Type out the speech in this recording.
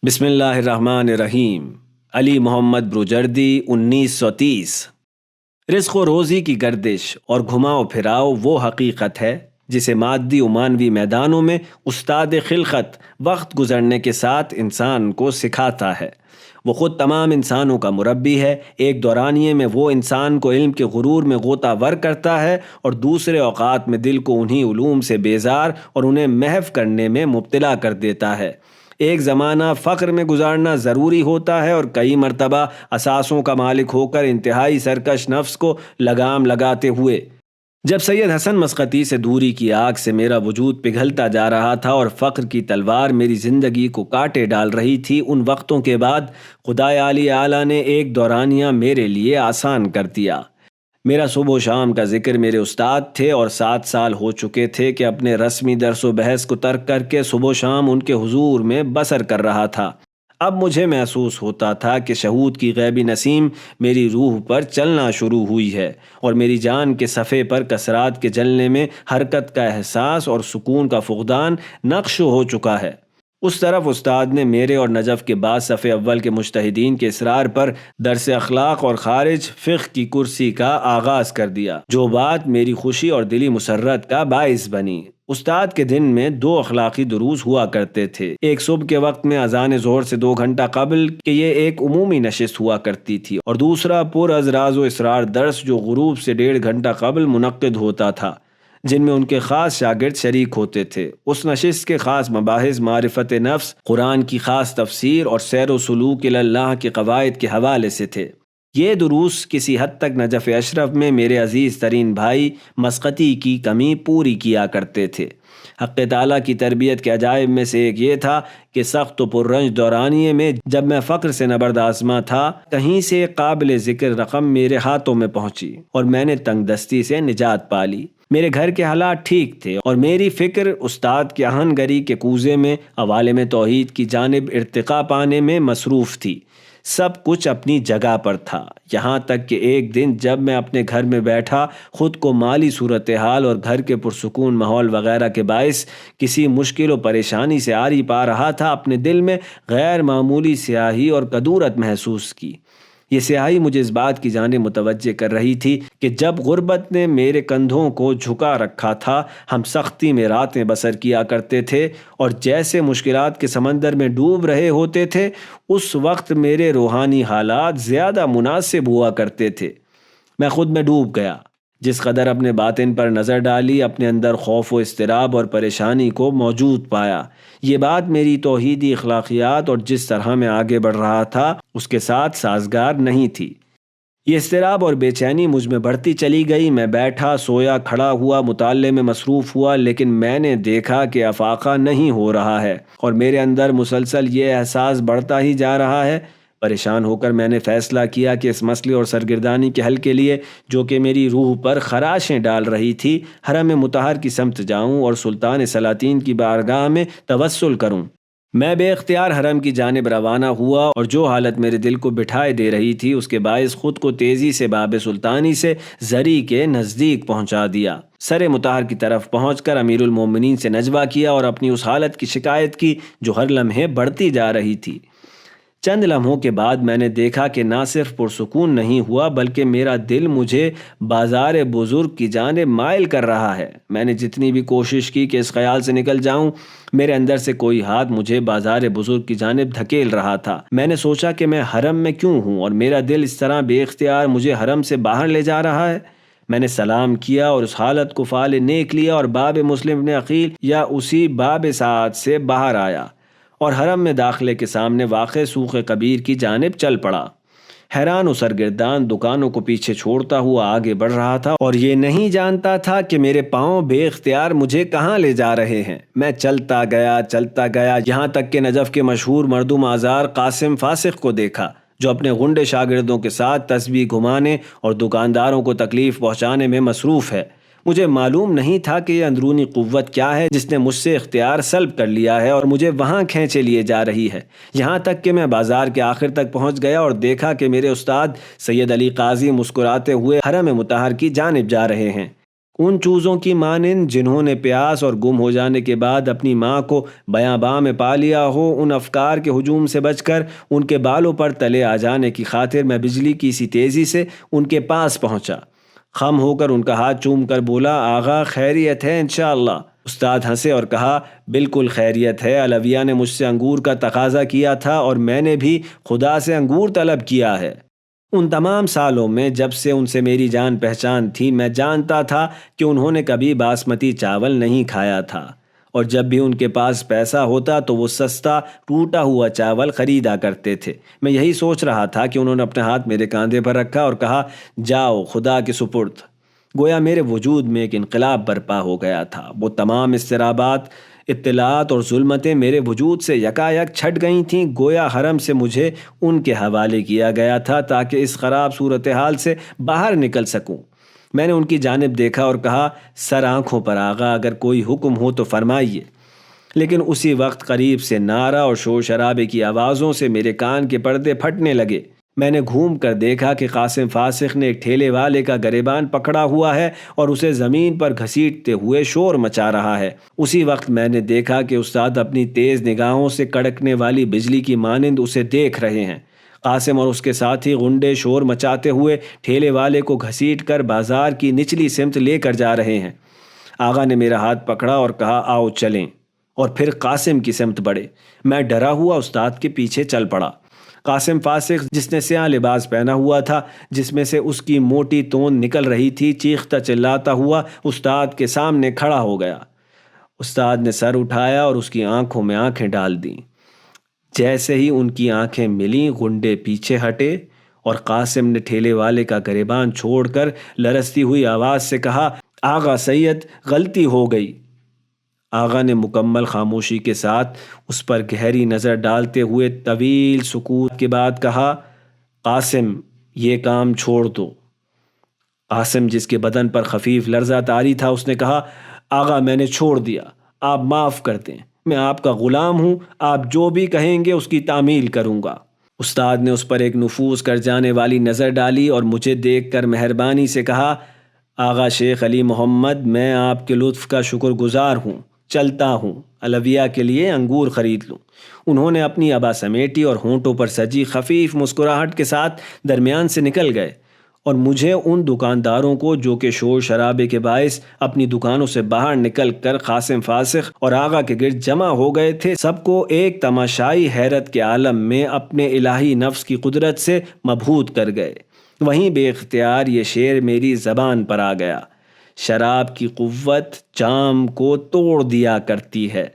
بسم اللہ الرحمن الرحیم۔ علی محمد بروجردی 1930۔ رزق و روزی کی گردش اور گھماؤ پھراؤ وہ حقیقت ہے جسے مادی و معنوی میدانوں میں استاد خلقت وقت گزرنے کے ساتھ انسان کو سکھاتا ہے۔ وہ خود تمام انسانوں کا مربی ہے۔ ایک دورانیے میں وہ انسان کو علم کے غرور میں غوطہ ور کرتا ہے اور دوسرے اوقات میں دل کو انہی علوم سے بیزار اور انہیں محو کرنے میں مبتلا کر دیتا ہے۔ ایک زمانہ فقر میں گزارنا ضروری ہوتا ہے اور کئی مرتبہ اثاثوں کا مالک ہو کر انتہائی سرکش نفس کو لگام لگاتے ہوئے۔ جب سید حسن مسقطی سے دوری کی آگ سے میرا وجود پگھلتا جا رہا تھا اور فقر کی تلوار میری زندگی کو کاٹے ڈال رہی تھی، ان وقتوں کے بعد خدائے عالی اعلیٰ نے ایک دورانیہ میرے لیے آسان کر دیا۔ میرا صبح و شام کا ذکر میرے استاد تھے اور 7 سال ہو چکے تھے کہ اپنے رسمی درس و بحث کو ترک کر کے صبح و شام ان کے حضور میں بسر کر رہا تھا۔ اب مجھے محسوس ہوتا تھا کہ شہود کی غیبی نسیم میری روح پر چلنا شروع ہوئی ہے اور میری جان کے صفحے پر کسرات کے جلنے میں حرکت کا احساس اور سکون کا فقدان نقش ہو چکا ہے۔ اس طرف استاد نے میرے اور نجف کے بعد صف اول کے مجتہدین کے اصرار پر درس اخلاق اور خارج فقہ کی کرسی کا آغاز کر دیا، جو بات میری خوشی اور دلی مسرت کا باعث بنی۔ استاد کے دن میں 2 اخلاقی دروس ہوا کرتے تھے، ایک صبح کے وقت میں اذان ظہر سے 2 گھنٹہ قبل کہ یہ ایک عمومی نشست ہوا کرتی تھی، اور دوسرا پر از راز و اسرار درس جو غروب سے 1.5 گھنٹہ قبل منعقد ہوتا تھا، جن میں ان کے خاص شاگرد شریک ہوتے تھے۔ اس نشست کے خاص مباحث معرفت نفس، قرآن کی خاص تفسیر اور سیر و سلوک الی اللہ کے قواعد کے حوالے سے تھے۔ یہ دروس کسی حد تک نجف اشرف میں میرے عزیز ترین بھائی مسقطی کی کمی پوری کیا کرتے تھے۔ حق تعالیٰ کی تربیت کے عجائب میں سے ایک یہ تھا کہ سخت و پررنج دورانیے میں جب میں فقر سے نبرد آزما تھا، کہیں سے قابل ذکر رقم میرے ہاتھوں میں پہنچی اور میں نے تنگ دستی سے نجات پا لی۔ میرے گھر کے حالات ٹھیک تھے اور میری فکر استاد کے آہن گری کے کوزے میں عوالم توحید کی جانب ارتقا پانے میں مصروف تھی۔ سب کچھ اپنی جگہ پر تھا، یہاں تک کہ ایک دن جب میں اپنے گھر میں بیٹھا خود کو مالی صورتحال اور گھر کے پرسکون ماحول وغیرہ کے باعث کسی مشکل و پریشانی سے آری پا رہا تھا، اپنے دل میں غیر معمولی سیاہی اور کدورت محسوس کی۔ یہ سیاہی مجھے اس بات کی جانب متوجہ کر رہی تھی کہ جب غربت نے میرے کندھوں کو جھکا رکھا تھا، ہم سختی میں راتیں بسر کیا کرتے تھے اور جیسے مشکلات کے سمندر میں ڈوب رہے ہوتے تھے، اس وقت میرے روحانی حالات زیادہ مناسب ہوا کرتے تھے۔ میں خود میں ڈوب گیا۔ جس قدر اپنے باطن پر نظر ڈالی، اپنے اندر خوف و اضطراب اور پریشانی کو موجود پایا۔ یہ بات میری توحیدی اخلاقیات اور جس طرح میں آگے بڑھ رہا تھا اس کے ساتھ سازگار نہیں تھی۔ یہ اضطراب اور بے چینی مجھ میں بڑھتی چلی گئی۔ میں بیٹھا، سویا، کھڑا ہوا، مطالعے میں مصروف ہوا، لیکن میں نے دیکھا کہ افاقہ نہیں ہو رہا ہے اور میرے اندر مسلسل یہ احساس بڑھتا ہی جا رہا ہے۔ پریشان ہو کر میں نے فیصلہ کیا کہ اس مسئلے اور سرگردانی کے حل کے لیے، جو کہ میری روح پر خراشیں ڈال رہی تھی، حرم مطہر کی سمت جاؤں اور سلطان سلاطین کی بارگاہ میں توسل کروں۔ میں بے اختیار حرم کی جانب روانہ ہوا اور جو حالت میرے دل کو بٹھائے دے رہی تھی اس کے باعث خود کو تیزی سے باب سلطانی سے زری کے نزدیک پہنچا دیا۔ سر مطہر کی طرف پہنچ کر امیر المومنین سے نجوہ کیا اور اپنی اس حالت کی شکایت کی جو ہر لمحے بڑھتی جا رہی تھی۔ چند لمحوں کے بعد میں نے دیکھا کہ نہ صرف پرسکون نہیں ہوا بلکہ میرا دل مجھے بازار بزرگ کی جانب مائل کر رہا ہے۔ میں نے جتنی بھی کوشش کی کہ اس خیال سے نکل جاؤں، میرے اندر سے کوئی ہاتھ مجھے بازار بزرگ کی جانب دھکیل رہا تھا۔ میں نے سوچا کہ میں حرم میں کیوں ہوں اور میرا دل اس طرح بے اختیار مجھے حرم سے باہر لے جا رہا ہے۔ میں نے سلام کیا اور اس حالت کو فعال نیک لیا اور باب مسلم بن عقیل یا اسی باب سعد سے باہر آیا اور حرم میں داخلے کے سامنے واقع سوق کبیر کی جانب چل پڑا۔ حیران و سرگردان دکانوں کو پیچھے چھوڑتا ہوا آگے بڑھ رہا تھا اور یہ نہیں جانتا تھا کہ میرے پاؤں بے اختیار مجھے کہاں لے جا رہے ہیں۔ میں چلتا گیا یہاں تک کہ نجف کے مشہور مردم آزار قاسم فاسق کو دیکھا، جو اپنے غنڈے شاگردوں کے ساتھ تسبیح گھمانے اور دکانداروں کو تکلیف پہنچانے میں مصروف ہے۔ مجھے معلوم نہیں تھا کہ یہ اندرونی قوت کیا ہے جس نے مجھ سے اختیار سلب کر لیا ہے اور مجھے وہاں کھینچے لیے جا رہی ہے، یہاں تک کہ میں بازار کے آخر تک پہنچ گیا اور دیکھا کہ میرے استاد سید علی قاضی مسکراتے ہوئے حرم مطہر کی جانب جا رہے ہیں۔ ان چوزوں کی مانند جنہوں نے پیاس اور گم ہو جانے کے بعد اپنی ماں کو بیاباں میں پا لیا ہو، ان افکار کے ہجوم سے بچ کر ان کے بالوں پر تلے آ جانے کی خاطر میں بجلی کی سی تیزی سے ان کے پاس پہنچا۔ خم ہو کر ان کا ہاتھ چوم کر بولا، آغا خیریت ہے انشاءاللہ؟ استاد ہنسے اور کہا، بالکل خیریت ہے، علویہ نے مجھ سے انگور کا تقاضا کیا تھا اور میں نے بھی خدا سے انگور طلب کیا ہے۔ ان تمام سالوں میں جب سے ان سے میری جان پہچان تھی، میں جانتا تھا کہ انہوں نے کبھی باسمتی چاول نہیں کھایا تھا، اور جب بھی ان کے پاس پیسہ ہوتا تو وہ سستا ٹوٹا ہوا چاول خریدا کرتے تھے۔ میں یہی سوچ رہا تھا کہ انہوں نے اپنا ہاتھ میرے کاندھے پر رکھا اور کہا، جاؤ خدا کے سپرد۔ گویا میرے وجود میں ایک انقلاب برپا ہو گیا تھا۔ وہ تمام اضطرابات، اطلاعات اور ظلمتیں میرے وجود سے یکایک چھٹ گئی تھیں، گویا حرم سے مجھے ان کے حوالے کیا گیا تھا تاکہ اس خراب صورتحال سے باہر نکل سکوں۔ میں نے ان کی جانب دیکھا اور کہا، سر آنکھوں پر آغا، اگر کوئی حکم ہو تو فرمائیے۔ لیکن اسی وقت قریب سے نعرہ اور شور شرابے کی آوازوں سے میرے کان کے پردے پھٹنے لگے۔ میں نے گھوم کر دیکھا کہ قاسم فاسق نے ایک ٹھیلے والے کا گریبان پکڑا ہوا ہے اور اسے زمین پر گھسیٹتے ہوئے شور مچا رہا ہے۔ اسی وقت میں نے دیکھا کہ استاد اپنی تیز نگاہوں سے کڑکنے والی بجلی کی مانند اسے دیکھ رہے ہیں۔ قاسم اور اس کے ساتھی غنڈے شور مچاتے ہوئے ٹھیلے والے کو گھسیٹ کر بازار کی نچلی سمت لے کر جا رہے ہیں۔ آغا نے میرا ہاتھ پکڑا اور کہا، آؤ چلیں، اور پھر قاسم کی سمت بڑھے۔ میں ڈرا ہوا استاد کے پیچھے چل پڑا۔ قاسم فاسق، جس نے سیاہ لباس پہنا ہوا تھا جس میں سے اس کی موٹی توند نکل رہی تھی، چیختا چلاتا ہوا استاد کے سامنے کھڑا ہو گیا۔ استاد نے سر اٹھایا اور اس کی آنکھوں میں آنکھیں ڈال دیں۔ جیسے ہی ان کی آنکھیں ملیں، غنڈے پیچھے ہٹے اور قاسم نے ٹھیلے والے کا گریبان چھوڑ کر لرزتی ہوئی آواز سے کہا، آغا سید، غلطی ہو گئی۔ آغا نے مکمل خاموشی کے ساتھ اس پر گہری نظر ڈالتے ہوئے طویل سکوت کے بعد کہا، قاسم، یہ کام چھوڑ دو۔ قاسم، جس کے بدن پر خفیف لرزہ طاری تھا، اس نے کہا، آغا میں نے چھوڑ دیا، آپ معاف کر دیں، میں آپ کا غلام ہوں، آپ جو بھی کہیں گے اس کی تعمیل کروں گا۔ استاد نے اس پر ایک نفوذ کر جانے والی نظر ڈالی اور مجھے دیکھ کر مہربانی سے کہا، آغا شیخ علی محمد، میں آپ کے لطف کا شکر گزار ہوں، چلتا ہوں، علویہ کے لیے انگور خرید لوں۔ انہوں نے اپنی ابا سمیٹی اور ہونٹوں پر سجی خفیف مسکراہٹ کے ساتھ درمیان سے نکل گئے، اور مجھے ان دکانداروں کو جو کہ شور شرابے کے باعث اپنی دکانوں سے باہر نکل کر قاسم فاسق اور آغا کے گرد جمع ہو گئے تھے، سب کو ایک تماشائی حیرت کے عالم میں اپنے الہی نفس کی قدرت سے مبہوت کر گئے۔ وہیں بے اختیار یہ شعر میری زبان پر آ گیا، شراب کی قوت جام کو توڑ دیا کرتی ہے۔